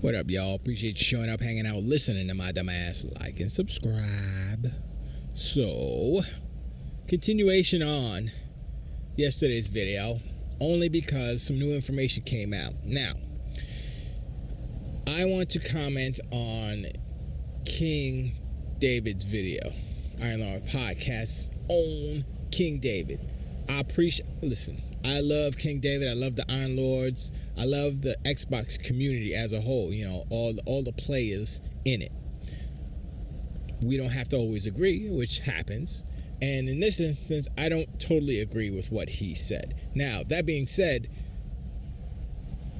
What up, y'all? Appreciate you showing up, hanging out, listening to my dumb ass. Like and subscribe. So, continuation on yesterday's video, only because some new information came out. Now, I want to comment on King David's video. Iron Lord Podcast's own King David. Listen, I love King David. I love the Iron Lords. I love the Xbox community as a whole. You know, all the players in it. We don't have to always agree, which happens. And in this instance, I don't totally agree with what he said. Now, that being said,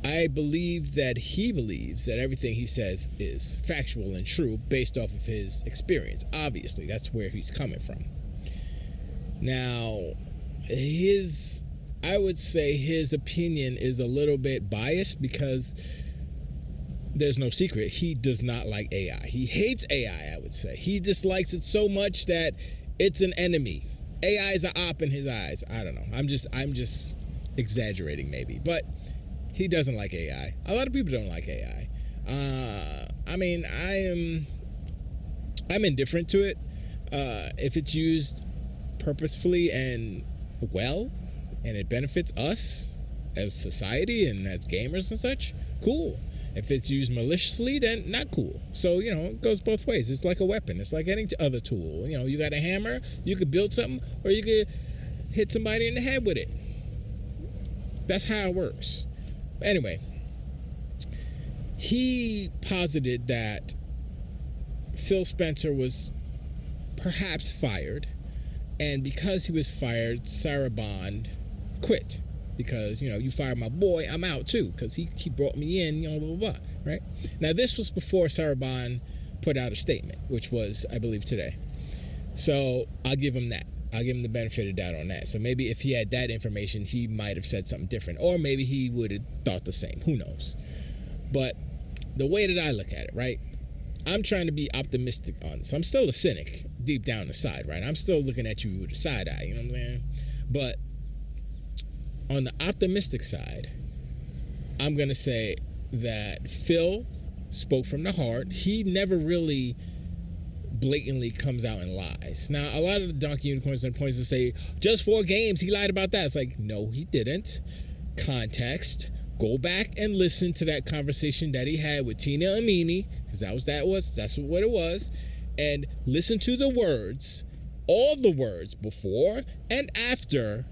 I believe that he believes that everything he says is factual and true based off of his experience. Obviously, that's where he's coming from. Now, I would say his opinion is a little bit biased because there's no secret. He does not like AI. He hates AI, I would say. He dislikes it so much that it's an enemy. AI is an op in his eyes. I don't know. I'm just exaggerating maybe, but he doesn't like AI. A lot of people don't like AI. I'm indifferent to it. If it's used purposefully and well, and it benefits us as society and as gamers and such, cool. If it's used maliciously, then not cool. So, you know, it goes both ways. It's like a weapon. It's like any other tool. You know, you got a hammer, you could build something, or you could hit somebody in the head with it. That's how it works. But anyway, he posited that Phil Spencer was perhaps fired, and because he was fired, Sarah Bond quit. Because, you know, you fired my boy, I'm out too, because he brought me in, you know, blah, blah, blah, right? Now, this was before Sarah Bond put out a statement, which was, I believe, today. So I'll give him that. I'll give him the benefit of the doubt on that. So maybe if he had that information, he might have said something different, or maybe he would have thought the same. Who knows? But the way that I look at it, right? I'm trying to be optimistic on this. I'm still a cynic deep down inside, right? I'm still looking at you with a side eye, you know what I'm saying? But on the optimistic side, I'm going to say that Phil spoke from the heart. He never really blatantly comes out and lies. Now, a lot of the donkey unicorns and points will say, just 4 games, he lied about that. It's like, no, he didn't. Context. Go back and listen to that conversation that he had with Tina Amini, because that's what it was. And listen to the words, all the words before and after,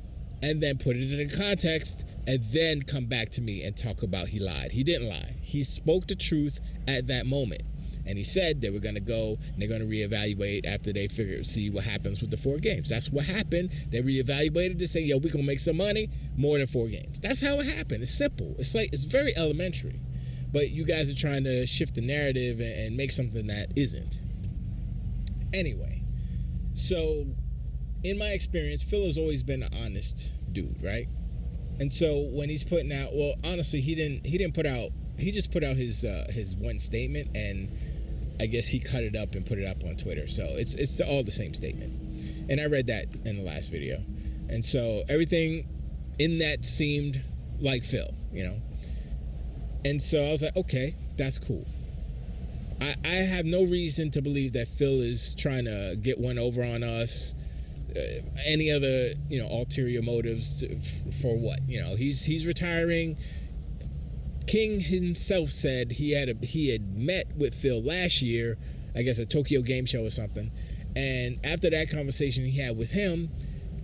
and then put it in context, and then come back to me and talk about he lied. He didn't lie. He spoke the truth at that moment. And he said they were going to go and they're going to reevaluate after they see what happens with the 4 games. That's what happened. They reevaluated to say, yo, we're going to make some money, more than 4 games. That's how it happened. It's simple. It's very elementary. But you guys are trying to shift the narrative and make something that isn't. Anyway, so in my experience, Phil has always been an honest dude, right? And so when he's putting out, well, honestly, he just put out his one statement, and I guess he cut it up and put it up on Twitter. So it's all the same statement. And I read that in the last video. And so everything in that seemed like Phil, you know? And so I was like, okay, that's cool. I have no reason to believe that Phil is trying to get one over on us. Any other, you know, ulterior motives for what? You know, he's retiring. King himself said he had met with Phil last year, I guess at Tokyo Game Show or something. And after that conversation he had with him,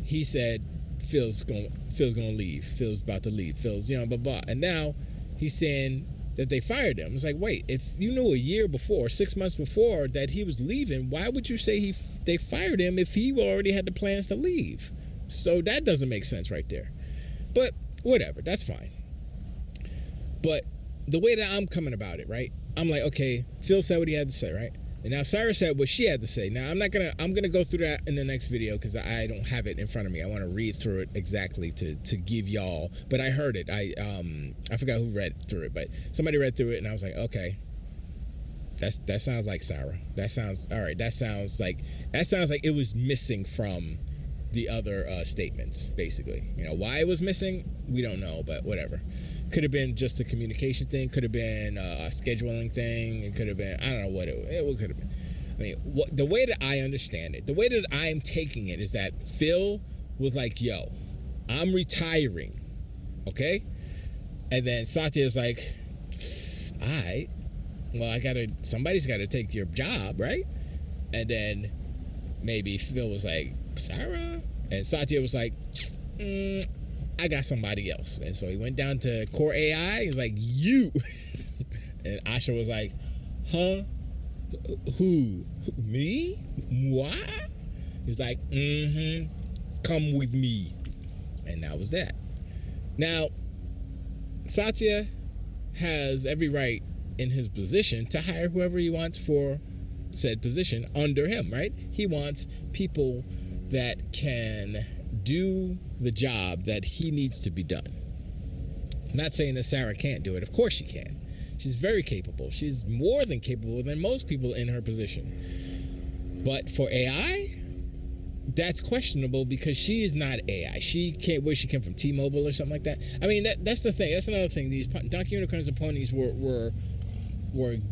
he said Phil's gonna leave. Phil's about to leave. Phil's, you know, blah blah. And now he's saying that they fired him. It's like, wait, if you knew a year before, 6 months before that he was leaving, why would you say they fired him if he already had the plans to leave? So that doesn't make sense right there. But whatever, that's fine. But the way that I'm coming about it, right? I'm like, okay, Phil said what he had to say, right? And now Sarah said what she had to say. Now I'm gonna go through that in the next video because I don't have it in front of me. I want to read through it exactly to give y'all. But I heard it. I forgot who read through it, but somebody read through it, and I was like, okay, that sounds like Sarah. That sounds all right. That sounds like it was missing from the other statements, basically. Why it was missing, we don't know, but whatever. Could have been just a communication thing. Could have been a scheduling thing. It could have been, I don't know what it could have been. I mean, the way that I understand it, the way that I'm taking it is that Phil was like, yo, I'm retiring, okay? And then Satya's like, all right, well, somebody's got to take your job, right? And then maybe Phil was like, Sarah? And Satya was like, I got somebody else. And so he went down to Core AI. He's like, you. And Asha was like, huh? Who? Me? What? He's like, come with me. And that was that. Now, Satya has every right in his position to hire whoever he wants for said position under him, right? He wants people that can do the job that he needs to be done. I'm not saying that Sarah can't do it. Of course she can. She's very capable. She's more than capable than most people in her position. But for AI, that's questionable because she is not AI. She can't, where she came from, T-Mobile or something like that. I mean, that's the thing. That's another thing. These Donkey Unicorns and Ponies were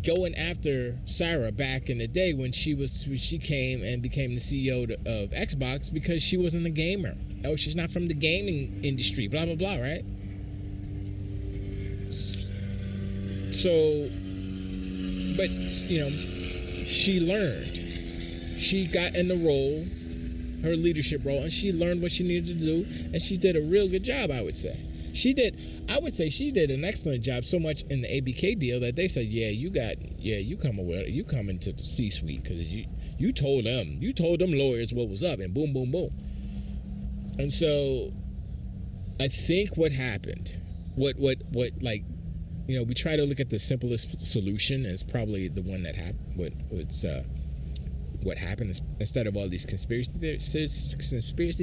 going after Sarah back in the day when she came and became the CEO of Xbox because she wasn't a gamer. Oh, she's not from the gaming industry, blah, blah, blah, right? So, but, she learned. She got in the role, her leadership role, and she learned what she needed to do, and she did a real good job, I would say. I would say she did an excellent job, so much in the ABK deal that they said, you come into the C-suite because you told them lawyers what was up, and boom, boom, boom. And so I think what happened, we try to look at the simplest solution, and it's probably the one that happened. What happened is, instead of all these conspiracy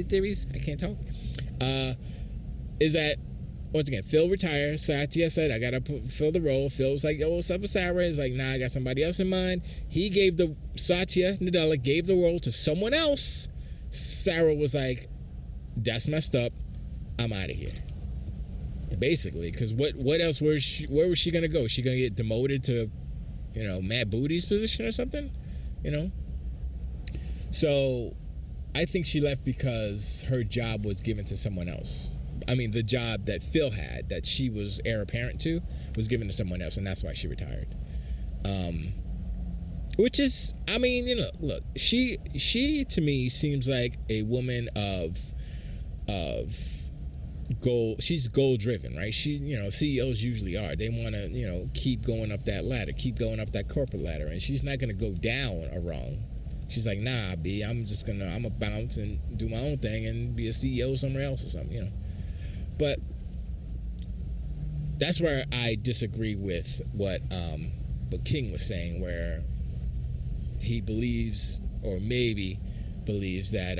theories, I can't talk, is that, once again, Phil retired. Satya said, I got to fill the role. Phil was like, yo, what's up with Sarah? He's like, nah, I got somebody else in mind. Satya Nadella gave the role to someone else. Sarah was like, that's messed up. I'm out of here. Basically, because what else, where was she going to go? She going to get demoted to, Matt Booty's position or something? So I think she left because her job was given to someone else. I mean, the job that Phil had, that she was heir apparent to, was given to someone else, and that's why she retired. Which is, I mean, look, she to me seems like a woman of goal. She's goal driven, right? She's, CEOs usually are. They want to, keep going up that ladder, keep going up that corporate ladder, and she's not going to go down a rung. She's like, nah, B, I'm gonna bounce and do my own thing and be a CEO somewhere else or something, But that's where I disagree with what King was saying, where he believes, or maybe believes, that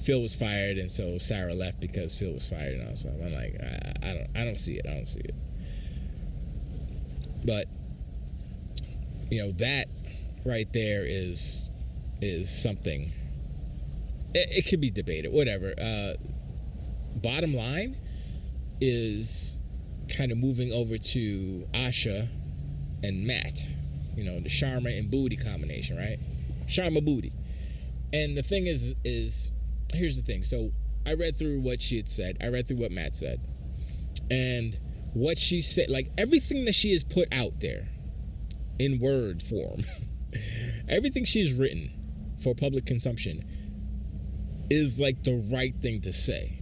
Phil was fired and so Sarah left because Phil was fired and all stuff. I'm like, I don't see it. But that right there is something. It could be debated, whatever. Bottom line is kind of moving over to Asha and Matt, the Sharma and Booty combination, right? Sharma Booty. And the thing is here's the thing. So I read through what she had said. I read through what Matt said. And what she said, like everything that she has put out there in word form, everything she's written for public consumption is like the right thing to say.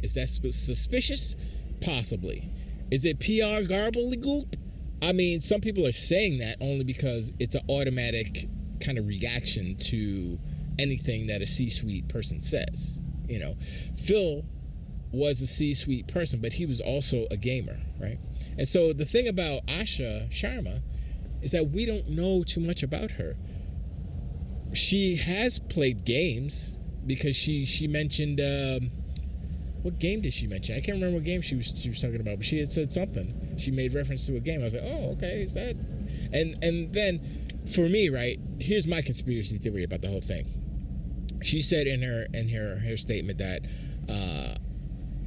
Is that suspicious? Possibly. Is it PR gobbledygook? I mean, some people are saying that only because it's an automatic kind of reaction to anything that a C-suite person says. Phil was a C-suite person, but he was also a gamer, right? And so the thing about Asha Sharma is that we don't know too much about her. She has played games because she mentioned, what game did she mention? I can't remember what game she was talking about, but she had said something. She made reference to a game. I was like, oh, okay, is that? And then for me, right, here's my conspiracy theory about the whole thing. She said in her statement that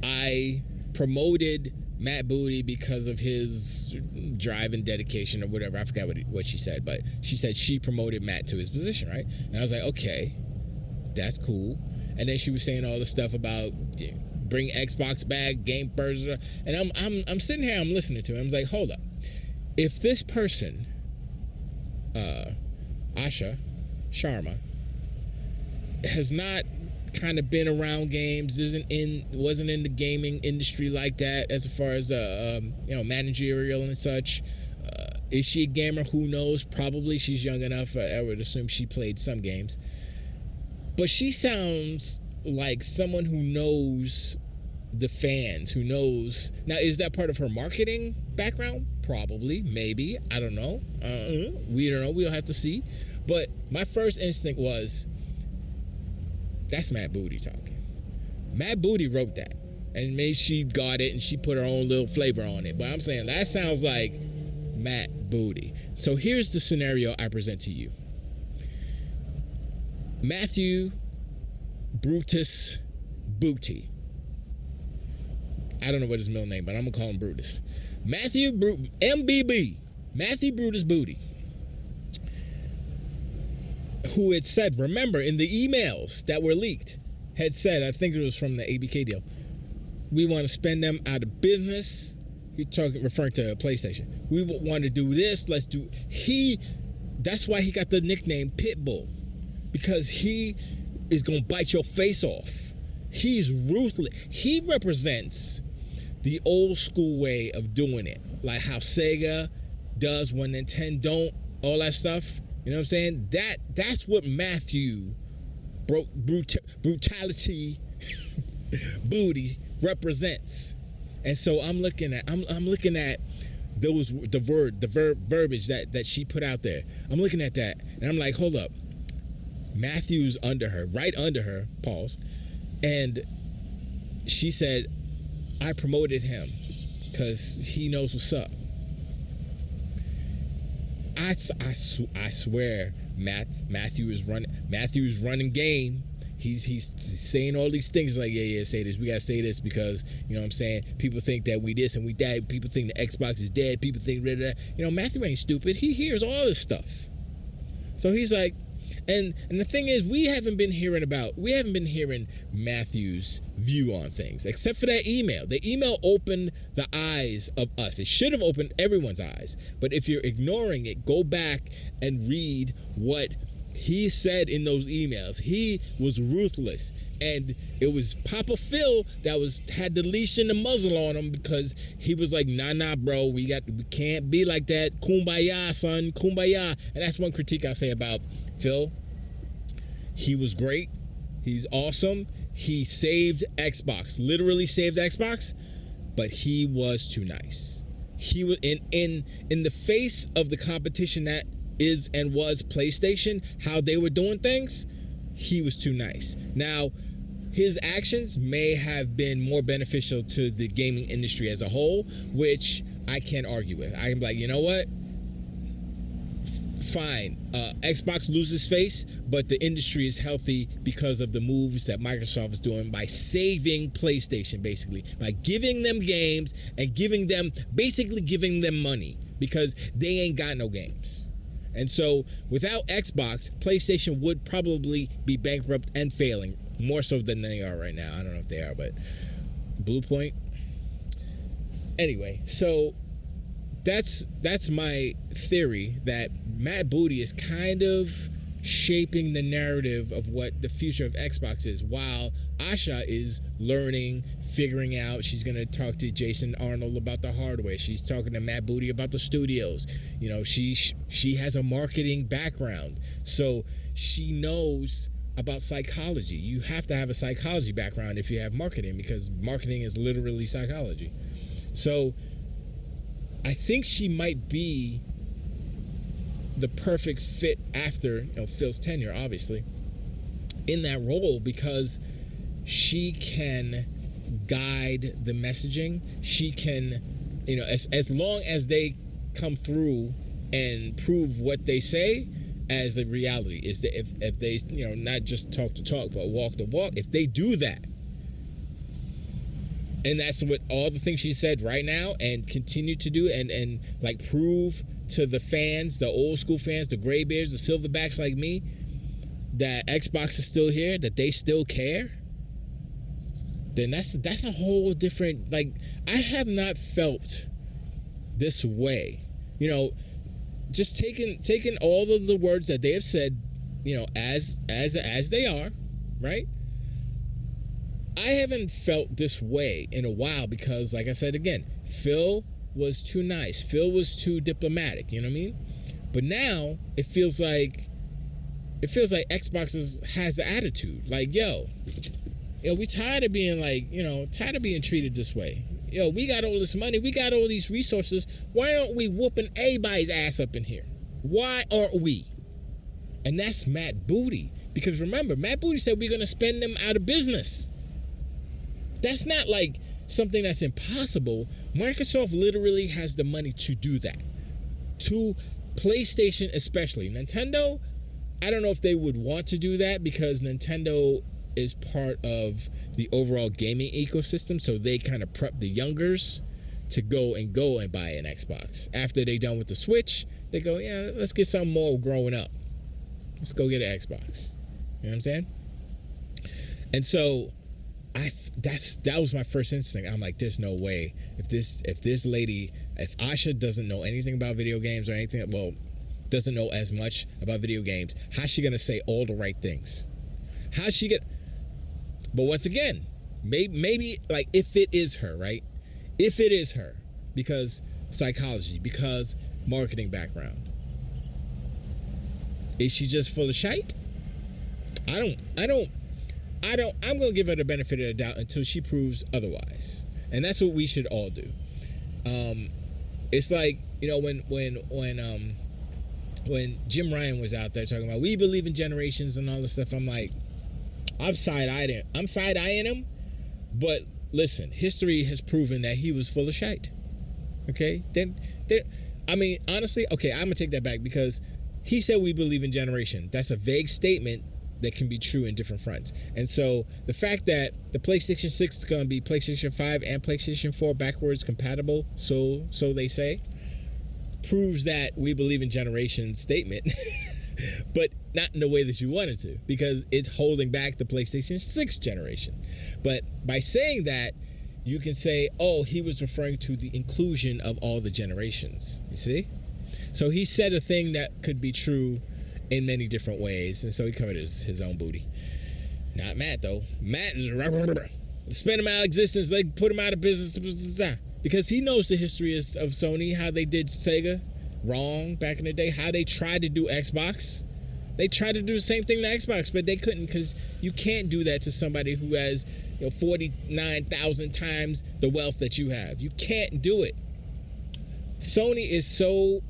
I promoted Matt Booty because of his drive and dedication or whatever. I forgot what she said, but she said she promoted Matt to his position, right? And I was like, okay, that's cool. And then she was saying all this stuff about bring Xbox back, game first, and I'm sitting here, I'm listening to it. I'm like, hold up, if this person, Asha Sharma, has not kind of been around games, wasn't in the gaming industry like that as far as managerial and such. Is she a gamer? Who knows? Probably. She's young enough. I would assume she played some games. But she sounds like someone who knows the fans, who knows. Now, is that part of her marketing background? Probably, maybe. I don't know. We don't know. We'll have to see. But my first instinct was, that's Matt Booty talking. Matt Booty wrote that. And maybe she got it and she put her own little flavor on it. But I'm saying that sounds like Matt Booty. So here's the scenario I present to you. Matthew Brutus Booty. I don't know what his middle name, but I'm going to call him Brutus. MBB. Matthew Brutus Booty. Who had said, remember, in the emails that were leaked, had said, I think it was from the ABK deal, we want to spend them out of business. Referring to PlayStation. We want to do this. Let's do. That's why he got the nickname Pitbull. Because he is going to bite your face off. He's ruthless. He represents the old school way of doing it. Like how Sega does when Nintendo don't, all that stuff. You know what I'm saying? That's what Matthew Brutality Booty represents. And so I'm looking at the verbiage that she put out there. I'm looking at that and I'm like, hold up. Matthew's right under her, pause. And she said, I promoted him because he knows what's up. I swear, Matthew is running game. He's saying all these things like, yeah, say this. We got to say this because, you know what I'm saying, people think that we this and we that. People think the Xbox is dead. People think that. You know, Matthew ain't stupid. He hears all this stuff. So he's like, and the thing is, we haven't been hearing Matthew's view on things, except for that email. The email opened the eyes of us. It should have opened everyone's eyes. But if you're ignoring it, go back and read what he said in those emails. He was ruthless. And it was Papa Phil that had the leash and the muzzle on him because he was like, nah, bro, we can't be like that. Kumbaya, son, kumbaya. And that's one critique I say about Phil. He was great. He's awesome. He saved Xbox, literally saved Xbox, but he was too nice. He was in the face of the competition that is and was PlayStation, how they were doing things, he was too nice. Now, his actions may have been more beneficial to the gaming industry as a whole, which I can't argue with. I can be like, you know what? Fine. Xbox loses face, but the industry is healthy because of the moves that Microsoft is doing by saving PlayStation, basically. By giving them games and giving them money because they ain't got no games. And so without Xbox, PlayStation would probably be bankrupt and failing, more so than they are right now. I don't know if they are, but Blue Point. Anyway, so that's my theory that Matt Booty is kind of shaping the narrative of what the future of Xbox is, while Asha is learning, figuring out. She's going to talk to Jason Arnold about the hardware. She's talking to Matt Booty about the studios. You know, she has a marketing background, so she knows about psychology. You have to have a psychology background if you have marketing, because marketing is literally psychology. So I think she might be the perfect fit after Phil's tenure, obviously, in that role, because she can guide the messaging. She can, as long as they come through and prove what they say, as a reality. Is that if they, not just talk the talk but walk the walk, if they do that, and that's what all the things she said right now and continue to do, and like prove to the fans, the old school fans, the graybeards, the silverbacks like me, that Xbox is still here, that they still care, then that's a whole different, like, I have not felt this way. Just taking all of the words that they have said, as they are, right? I haven't felt this way in a while because, like I said again, Phil was too nice. Phil was too diplomatic, you know what I mean? But now it feels like Xbox has the attitude. Like, yo, we tired of being tired of being treated this way. Yo, we got all this money, we got all these resources. Why aren't we whooping everybody's ass up in here? Why aren't we? And that's Matt Booty. Because remember, Matt Booty said we're gonna spend them out of business. That's not like something that's impossible. Microsoft literally has the money to do that. To PlayStation especially. Nintendo, I don't know if they would want to do that because Nintendo is part of the overall gaming ecosystem, so they kind of prep the youngers to go and buy an Xbox. After they're done with the Switch, they go, yeah, let's get something more growing up. Let's go get an Xbox. You know what I'm saying? And so that was my first instinct. I'm like, there's no way. If this lady, if Asha doesn't know anything about video games or anything, well, doesn't know as much about video games, how's she gonna say all the right things? How's she get? But once again, maybe like if it is her, right? If it is her, because psychology, because marketing background, is she just full of shite? I'm gonna give her the benefit of the doubt until she proves otherwise, and that's what we should all do. It's like, when Jim Ryan was out there talking about we believe in generations and all this stuff, I'm like, I'm side-eyeing him, but listen, history has proven that he was full of shite. Okay? Honestly, okay, I'm gonna take that back because he said we believe in generation. That's a vague statement that can be true in different fronts. And so the fact that the PlayStation 6 is gonna be PlayStation 5 and PlayStation 4 backwards compatible, so they say, proves that we believe in generation statement. But not in the way that you wanted to, because it's holding back the PlayStation 6 generation. But by saying that, you can say, oh, he was referring to the inclusion of all the generations. You see? So he said a thing that could be true in many different ways, and so he covered his own booty. Not Matt, though. Matt is spend him out of existence, like put him out of business, because he knows the history of Sony, how they did Sega wrong back in the day, how they tried to do Xbox. They tried to do the same thing to Xbox, but they couldn't, because you can't do that to somebody who has 49,000 times the wealth that you have. You can't do it. Sony is so...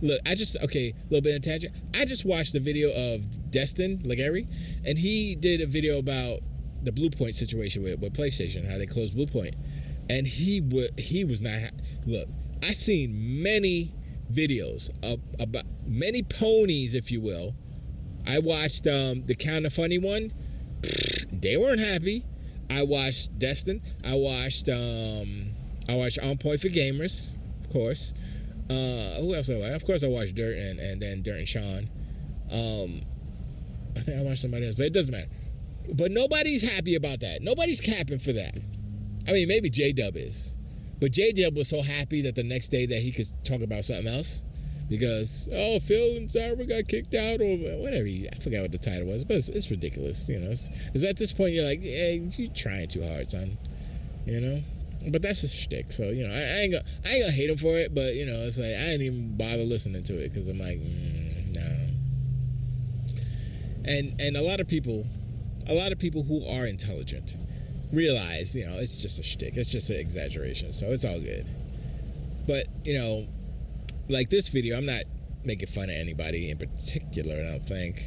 Look, a little bit of tangent. I just watched the video of Destin Legary, and he did a video about the Bluepoint situation with PlayStation, how they closed Bluepoint. And he was not... Look, I seen many videos about many ponies, if you will. I watched the Kinda Funny one. They weren't happy. I watched Destin. I watched On Point for Gamers, of course. Who else I watched? Of course, I watched Dirt and then Dirt and Sean. I think I watched somebody else, but it doesn't matter. But nobody's happy about that. Nobody's capping for that. I mean, maybe J-Dub is. But J-Dub was so happy that the next day that he could talk about something else. Because, Phil and Sarah got kicked out or whatever. I forgot what the title was. But it's ridiculous, It's at this point you're like, hey, you're trying too hard, son. But that's his shtick. So, I ain't gonna hate him for it. But, it's like, I ain't even bother listening to it. Because I'm like, no. And a lot of people who are intelligent realize, it's just a shtick. It's just an exaggeration. So it's all good. But, like this video, I'm not making fun of anybody in particular, I don't think.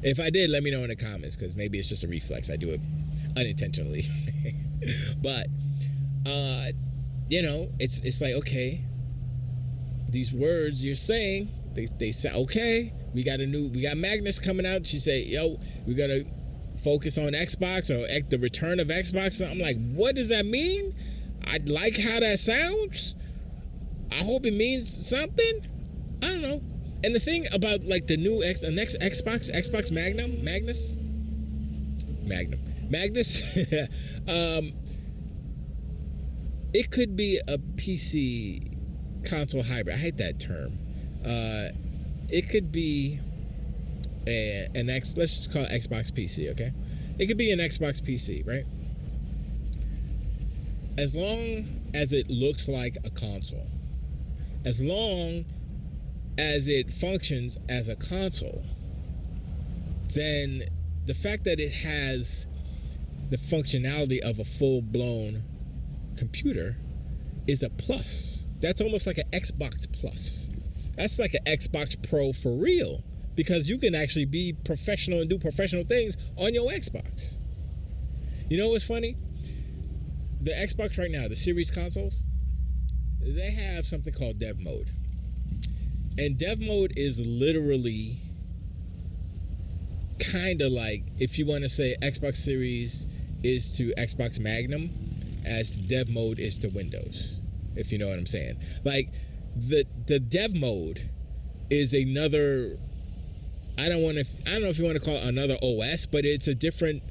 If I did, let me know in the comments, because maybe it's just a reflex. I do it unintentionally. But, it's like, okay, these words you're saying, They say, okay, we got Magnus coming out. She say, yo, we gotta focus on Xbox or the return of Xbox. So I'm like, what does that mean? I like how that sounds. I hope it means something. I don't know. And the thing about like the next Xbox Magnus, it could be a PC console hybrid. I hate that term. It could be let's just call it Xbox PC, okay? It could be an Xbox PC, right? As long as it looks like a console, as long as it functions as a console, then the fact that it has the functionality of a full-blown computer is a plus. That's almost like an Xbox Plus. That's like an Xbox Pro for real, because you can actually be professional and do professional things on your Xbox. You know what's funny? The Xbox right now, the Series consoles, they have something called Dev Mode. And Dev Mode is literally kind of like, if you want to say Xbox Series is to Xbox Magnum, as Dev Mode is to Windows, if you know what I'm saying. Like, the Dev Mode is another, I don't know if you want to call it another OS, but it's a different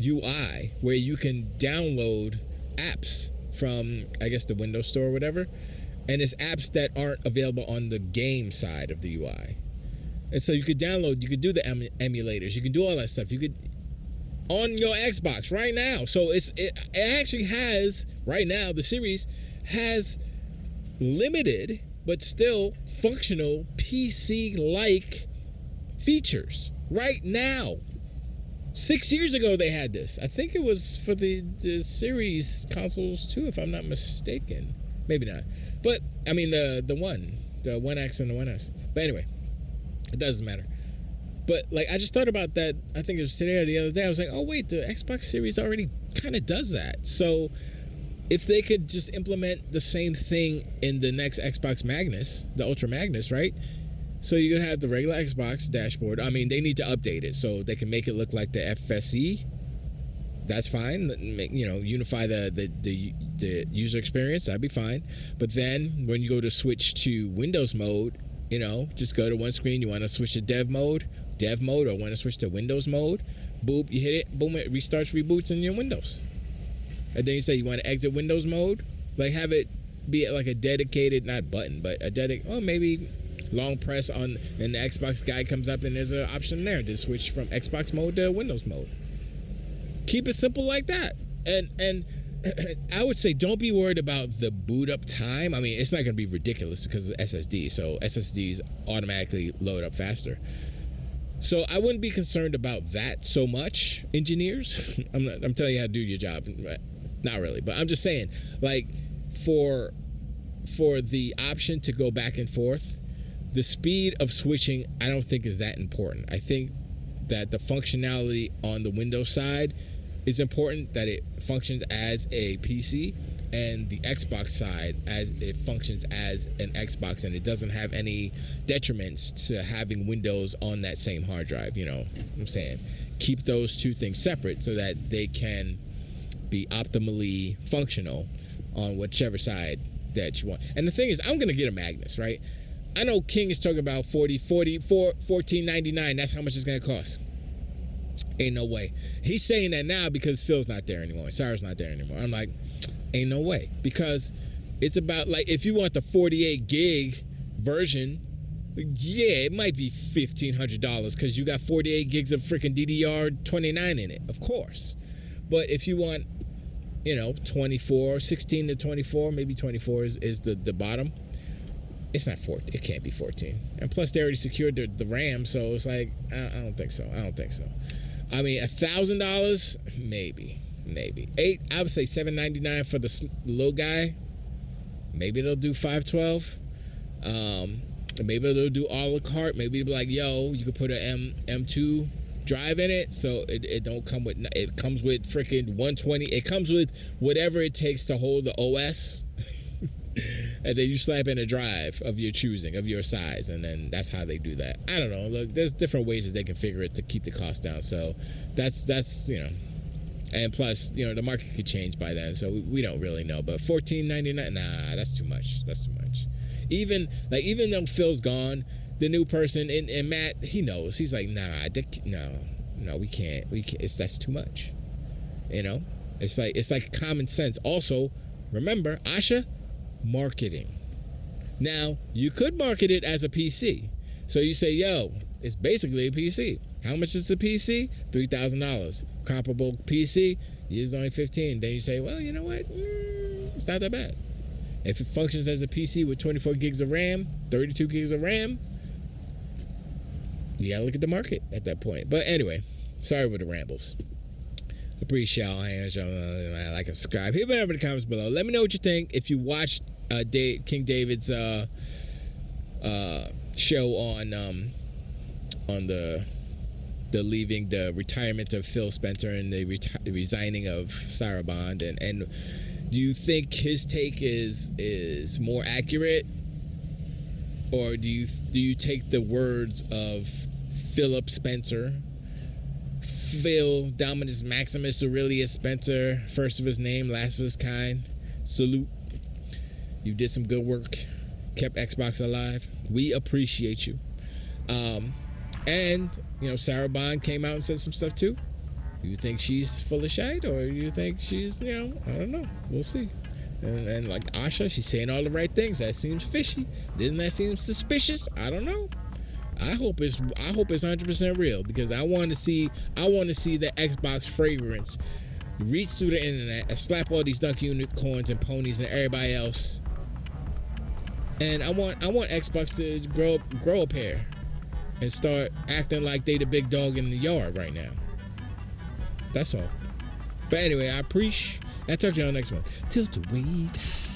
UI where you can download apps from, I guess, the Windows Store or whatever. And it's apps that aren't available on the game side of the UI. And so you could download, you could do the emulators, you can do all that stuff. You could, on your Xbox right now. So it actually has, right now, the series has limited but still functional PC-like features right now. 6 years ago they had this. I think it was for the series consoles too, if I'm not mistaken. Maybe not. But I mean the 1X and the 1S. But anyway, it doesn't matter. But like, I just thought about that. I think it was today or the other day. I was like, oh wait, the Xbox Series already kind of does that. So if they could just implement the same thing in the next Xbox Magnus, the Ultra Magnus, right? So you're gonna have the regular Xbox dashboard. I mean, they need to update it so they can make it look like the FSE. That's fine. You know, unify the user experience. That'd be fine. But then when you go to switch to Windows mode, you know, just go to one screen. You want to switch to dev mode, or want to switch to Windows mode. Boop, you hit it. Boom, it restarts, reboots in your Windows. And then you say you want to exit Windows mode. Like, have it be like a dedicated, not button, but a maybe long press on, and the Xbox guy comes up and there's an option there to switch from Xbox mode to Windows mode. Keep it simple like that. And I would say don't be worried about the boot up time. I mean, it's not going to be ridiculous because of SSD. So SSDs automatically load up faster. So I wouldn't be concerned about that so much, engineers. I'm telling you how to do your job. Not really, but I'm just saying, like, for the option to go back and forth, the speed of switching, I don't think is that important. I think that the functionality on the Windows side is important, that it functions as a PC, and the Xbox side as it functions as an Xbox, and it doesn't have any detriments to having Windows on that same hard drive. You know what I'm saying? Keep those two things separate so that they can be optimally functional on whichever side that you want. And the thing is, I'm gonna get a Magnus, right? I know King is talking about $14.99. That's how much it's gonna cost. Ain't no way. He's saying that now because Phil's not there anymore. Sarah's not there anymore. I'm like, ain't no way. Because it's about, like, if you want the 48 gig version, yeah, it might be $1,500 because you got 48 gigs of freaking DDR29 in it, of course. But if you want, you know, 16 to 24, maybe 24 is the bottom. It's not 14. It can't be 14. And plus, they already secured the RAM, so it's like, I don't think so. I mean, $1,000, maybe. I would say $799 for the little guy. Maybe they'll do 512. Maybe they'll do a la carte. Maybe they'll be like, yo, you could put an M2 drive in it, so it don't come with. It comes with freaking 120. It comes with whatever it takes to hold the OS. and then you slap in a drive of your choosing, of your size, and then that's how they do that. I don't know. Look, there's different ways that they configure it to keep the cost down. So that's and plus, the market could change by then, so we don't really know. But $14.99, nah, that's too much. That's too much. Even though Phil's gone, the new person and Matt, he knows. He's like, nah, no, we can't. That's too much. It's like common sense. Also, remember, Asha, marketing. Now, you could market it as a PC. So you say, yo, it's basically a PC. How much is a PC? $3,000. Comparable PC, it's only $15. Then you say, well, you know what? It's not that bad. If it functions as a PC with 24 gigs of RAM, 32 gigs of RAM, you gotta look at the market at that point. But anyway, sorry for the rambles. Appreciate y'all. Like and subscribe. Hit me up in the comments below. Let me know what you think. If you watched King David's show on the leaving, the retirement of Phil Spencer and the resigning of Sarah Bond, and do you think his take is more accurate, or do you take the words of Philip Spencer, Phil Dominus Maximus Aurelius Spencer, first of his name, last of his kind? Salute. You did some good work, kept Xbox alive. We appreciate you. And Sarah Bond came out and said some stuff too. You think she's full of shit, or you think she's, I don't know. We'll see. And like Asha, she's saying all the right things. That seems fishy. Doesn't that seem suspicious? I don't know. I hope it's 100% real, because I want to see the Xbox fragrance reach through the internet and slap all these duck unicorns and ponies and everybody else. And I want Xbox to grow a pair and start acting like they the big dog in the yard right now. That's all. But anyway, I appreciate. I'll talk to y'all next one. Till the way time.